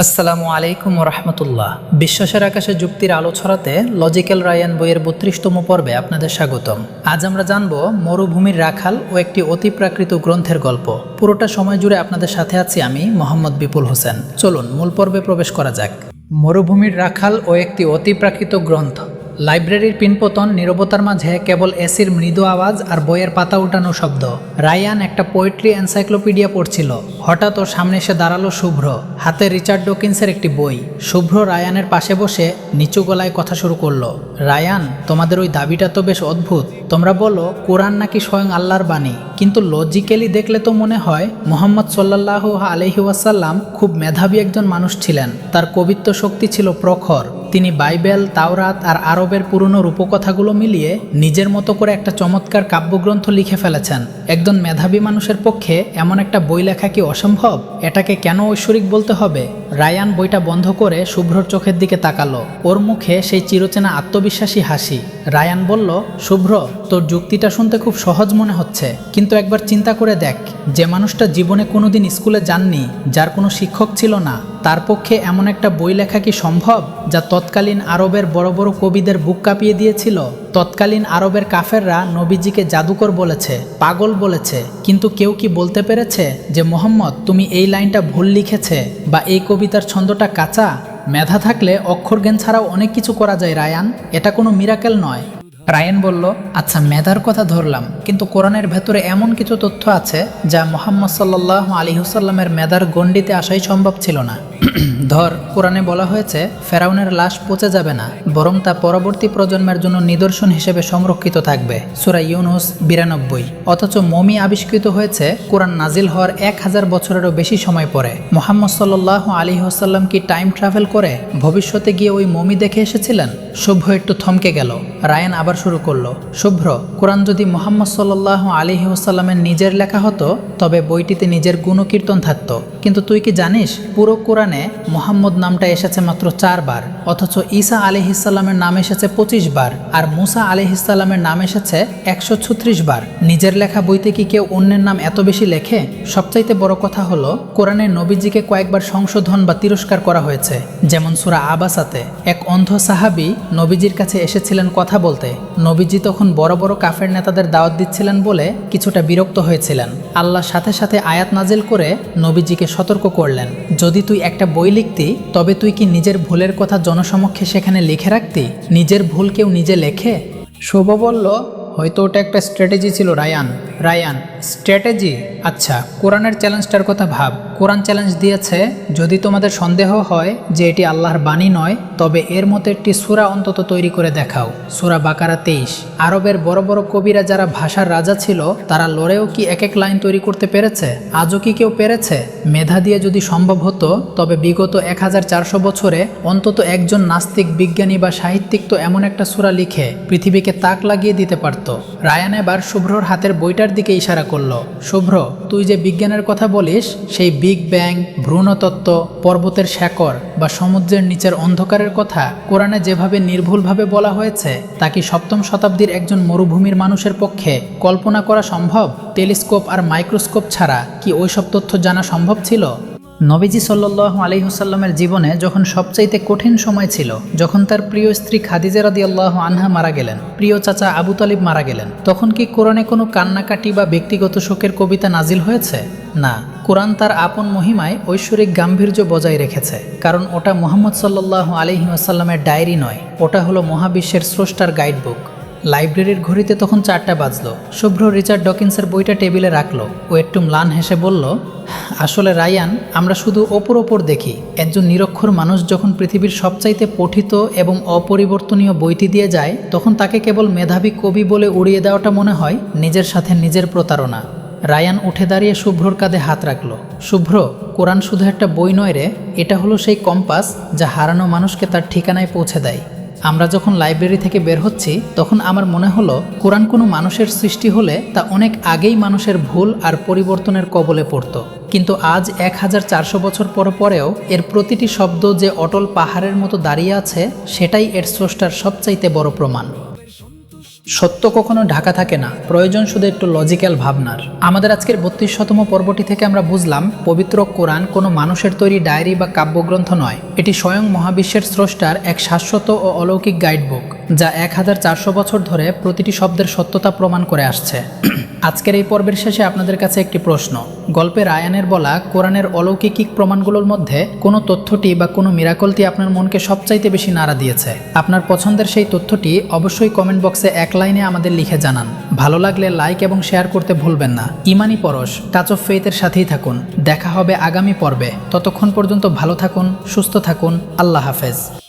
আসসালামু আলাইকুম রহমতুল্লাহ। বিশ্বাসের আকাশে যুক্তির আলো ছড়াতে লজিক্যাল রায়ান বইয়ের ৩২তম পর্বে আপনাদের স্বাগতম। আজ আমরা জানব মরুভূমির রাখাল ও একটি অতিপ্রাকৃত গ্রন্থের গল্প। পুরোটা সময় জুড়ে আপনাদের সাথে আছি আমি মোহাম্মদ বিপুল হোসেন। চলুন মূল পর্বে প্রবেশ করা যাক। মরুভূমির রাখাল ও একটি অতিপ্রাকৃত গ্রন্থ। লাইব্রেরির পিনপতন, নীরবতার মাঝে কেবল এসির মৃদু আওয়াজ আর বইয়ের পাতা উল্টানো শব্দ। রায়ান একটা পোয়েট্রি এনসাইক্লোপিডিয়া পড়ছিল। হঠাৎ ওর সামনে এসে দাঁড়ালো শুভ্র, হাতে রিচার্ড ডকিন্সের একটি বই। শুভ্র রায়ানের পাশে বসে নিচু গলায় কথা শুরু করলো। রায়ান, তোমাদের ওই দাবিটা তো বেশ অদ্ভুত। তোমরা বলো কোরআন নাকি স্বয়ং আল্লাহর বাণী, কিন্তু লজিক্যালি দেখলে তো মনে হয় মুহাম্মদ সাল্লাল্লাহু আলাইহি ওয়াসাল্লাম খুব মেধাবী একজন মানুষ ছিলেন। তার কবিত্ব শক্তি ছিল প্রখর। তিনি বাইবেল, তাওরাত আর আরবের পুরনো রূপকথাগুলো মিলিয়ে নিজের মতো করে একটা চমৎকার কাব্যগ্রন্থ লিখে ফেলেছেন। একজন মেধাবী মানুষের পক্ষে এমন একটা বই লেখা কি অসম্ভব? এটাকে কেন ঐশ্বরিক বলতে হবে? রায়ান বইটা বন্ধ করে শুভ্রর চোখের দিকে তাকালো। ওর মুখে সেই চিরচেনা আত্মবিশ্বাসী হাসি। রায়ান বলল, শুভ্র, তোর যুক্তিটা শুনতে খুব সহজ মনে হচ্ছে, কিন্তু একবার চিন্তা করে দেখ, যে মানুষটা জীবনে কোনোদিন স্কুলে যাননি, যার কোনো শিক্ষক ছিল না, তার পক্ষে এমন একটা বই লেখা কি সম্ভব যা তৎকালীন আরবের বড় বড় কবিদের বুক কাঁপিয়ে দিয়েছিল? তৎকালীন আরবের কাফেররা নবীজিকে জাদুকর বলেছে, পাগল বলেছে, কিন্তু কেউ কি বলতে পেরেছে যে মোহাম্মদ তুমি এই লাইনটা ভুল লিখেছে বা এই কবিতার ছন্দটা কাঁচা? মেধা থাকলে অক্ষর জ্ঞান ছাড়াও অনেক কিছু করা যায় রায়ান, এটা কোনো মিরাকেল নয়। রায়ান বলল, আচ্ছা মেধার কথা ধরলাম, কিন্তু কোরআনের ভেতরে এমন কিছু তথ্য আছে যা মুহাম্মদ সাল্লাল্লাহু আলাইহি ওয়াসাল্লামের মেধার গণ্ডিতে আসাই সম্ভব ছিল না। ধর, কোরআনে বলা হয়েছে ফেরাউনের লাশ পচে যাবে না, বরং তা পরবর্তী প্রজন্মের জন্য নিদর্শন হিসেবে সংরক্ষিত থাকবে, সূরা ইউনুস 92। অথচ মমি আবিষ্কৃত হয়েছে কোরআন নাজিল হওয়ার 1000 বছরেরও বেশি সময় পরে। মুহাম্মদ সাল্লাল্লাহু আলাইহি ওয়াসাল্লাম কি টাইম ট্রাভেল করে ভবিষ্যতে গিয়ে ওই মমি দেখে এসেছিলেন? শুভ্র একটু থমকে গেল। রায়ান আবার শুরু করলো, শুভ্র, কোরআন যদি মুহাম্মদ সাল্লাল্লাহু আলাইহি ওয়াসাল্লামের নিজের লেখা হতো তবে বইটিতে নিজের গুণকীর্তন থাকতো, কিন্তু তুই কি জানিস পুরো কোরআনে মুহাম্মদ নামটা এসেছে মাত্র 4 বার, অথচ ঈসা আলাইহিসসালামের নাম এসেছে 25 বার, আর মুসা আলাইহিসসালামের নাম এসেছে 136 বার। নিজের লেখা বইতে কি কেউ অন্যের নাম এত বেশি লেখে? সবচাইতে বড় কথা হলো কোরআনে নবীজিকে কয়েকবার সংশোধন বা তিরস্কার করা হয়েছে। যেমন সূরা আবাসাতে এক অন্ধ সাহাবী নবীজির কাছে এসেছিলেন কথা বলতে। নবীজি তখন বড় বড় কাফের নেতাদের দাওয়াত দিচ্ছিলেন বলে কিছুটা বিরক্ত হয়েছিলেন। আল্লাহ সাথে সাথে আয়াত নাজিল করে নবীজিকে সতর্ক করলেন, যদি তুই একটা বই লিখতি তবে তুই কি নিজের ভুলের কথা জনসমক্ষে সেখানে লিখে রাখতি? নিজের ভুল কেউ নিজে লেখে? শুভ বলল, হয়তো ওটা একটা স্ট্র্যাটেজি ছিল রায়ান। Ryan, strategy? আচ্ছা, কোরআনের চ্যালেঞ্জটার কথা ভাব। কোরআন চ্যালেঞ্জ দিয়েছে, যদি তোমাদের সন্দেহ হয় যে এটি আল্লাহর বাণী নয়, তবে এর মতো একটি সূরা অন্তত তৈরি করে দেখাও। সূরা বাকারা 23। আরবের বড় বড় কবিরা যারা ভাষার রাজা ছিল, তারা লড়েও কি এক এক লাইন তৈরি করতে পেরেছে? আজও কি কেউ পেরেছে? মেধা দিয়ে যদি সম্ভব হতো তবে বিগত 1400 বছরে অন্তত একজন নাস্তিক, বিজ্ঞানী বা সাহিত্যিক তো এমন একটা সূরা লিখে পৃথিবীকে তাক লাগিয়ে দিতে পারত। রায়ান এবার শুভ্রর হাতের বইটার দিকে ইশারা করলো। শুভ্র, তুই যে বিজ্ঞানের কথা বলিস, সেই বিগ ব্যাং, ভ্রূণতত্ত্ব, পর্বতের শেকড় বা সমুদ্রের নিচের অন্ধকারের কথা কোরআনে যেভাবে নির্ভুলভাবে বলা হয়েছে, তা কি 7ম শতাব্দীর একজন মরুভূমির মানুষের পক্ষে কল্পনা করা সম্ভব? টেলিস্কোপ আর মাইক্রোস্কোপ ছাড়া কি ওইসব তথ্য জানা সম্ভব ছিল? নবীজি সাল্লাল্লাহু আলাইহি ওয়াসাল্লামের জীবনে যখন সবচাইতে কঠিন সময় ছিল, যখন তার প্রিয় স্ত্রী খাদিজা রাদিয়াল্লাহু আনহা মারা গেলেন, প্রিয় চাচা আবু তালিব মারা গেলেন, তখন কি কোরআনে কোনো কান্নাকাটি বা ব্যক্তিগত শোকের কবিতা নাজিল হয়েছে? না, কোরআন তার আপন মহিমায় ঐশ্বরিক গাম্ভীর্য বজায় রেখেছে, কারণ ওটা মুহাম্মদ সাল্লাল্লাহু আলাইহি ওয়াসাল্লামের ডায়েরি নয়, ওটা হলো মহাবিশ্বের স্রষ্টার গাইডবুক। লাইব্রেরির ঘড়িতে তখন 4টা বাজলো। শুভ্র রিচার্ড ডকিন্সের বইটা টেবিলে রাখলো। ও একটু ম্লান হেসে বলল, আসলে রায়ান, আমরা শুধু ওপর দেখি। একজন নিরক্ষর মানুষ যখন পৃথিবীর সবচাইতে পঠিত এবং অপরিবর্তনীয় বইটি দিয়ে যায়, তখন তাকে কেবল মেধাবী কবি বলে উড়িয়ে দেওয়াটা মনে হয় নিজের সাথে নিজের প্রতারণা। রায়ান উঠে দাঁড়িয়ে শুভ্রর কাঁধে হাত রাখলো। শুভ্র, কোরআন শুধু একটা বই নয় রে, এটা হলো সেই কম্পাস যা হারানো মানুষকে তার ঠিকানায় পৌঁছে দেয়। আমরা যখন লাইব্রেরি থেকে বের হচ্ছি, তখন আমার মনে হলো কোরআন কোনো মানুষের সৃষ্টি হলে তা অনেক আগেই মানুষের ভুল আর পরিবর্তনের কবলে পড়ত, কিন্তু আজ 1400 বছর পরেও এর প্রতিটি শব্দ যে অটল পাহাড়ের মতো দাঁড়িয়ে আছে, সেটাই এর স্রষ্টার সবচাইতে বড় প্রমাণ। সত্য কখনো ঢাকা থাকে না, প্রয়োজন শুধু একটু লজিক্যাল ভাবনার। আমাদের আজকের 32তম পর্বটি থেকে আমরা বুঝলাম পবিত্র কোরআন কোনো মানুষের তৈরি ডায়েরি বা কাব্যগ্রন্থ নয়, এটি স্বয়ং মহাবিশ্বের স্রষ্টার এক শাশ্বত ও অলৌকিক গাইডবুক, যা 1400 বছর ধরে প্রতিটি শব্দের সত্যতা প্রমাণ করে আসছে। আজকের এই পর্বের শেষে আপনাদের কাছে একটি প্রশ্ন। গল্পে রায়ানের বলা কোরআনের অলৌকিক প্রমাণগুলোর মধ্যে কোনো তথ্যটি বা কোনো মিরাকলটি আপনার মনকে সবচাইতে বেশি নাড়া দিয়েছে? আপনার পছন্দের সেই তথ্যটি অবশ্যই কমেন্ট বক্সে এক লাইনে আমাদের লিখে জানান। ভালো লাগলে লাইক এবং শেয়ার করতে ভুলবেন না। ইমানি পরশ, টাচ অফ ফেইথের সাথেই থাকুন। দেখা হবে আগামী পর্বে। ততক্ষণ পর্যন্ত ভালো থাকুন, সুস্থ থাকুন। আল্লাহ হাফেজ।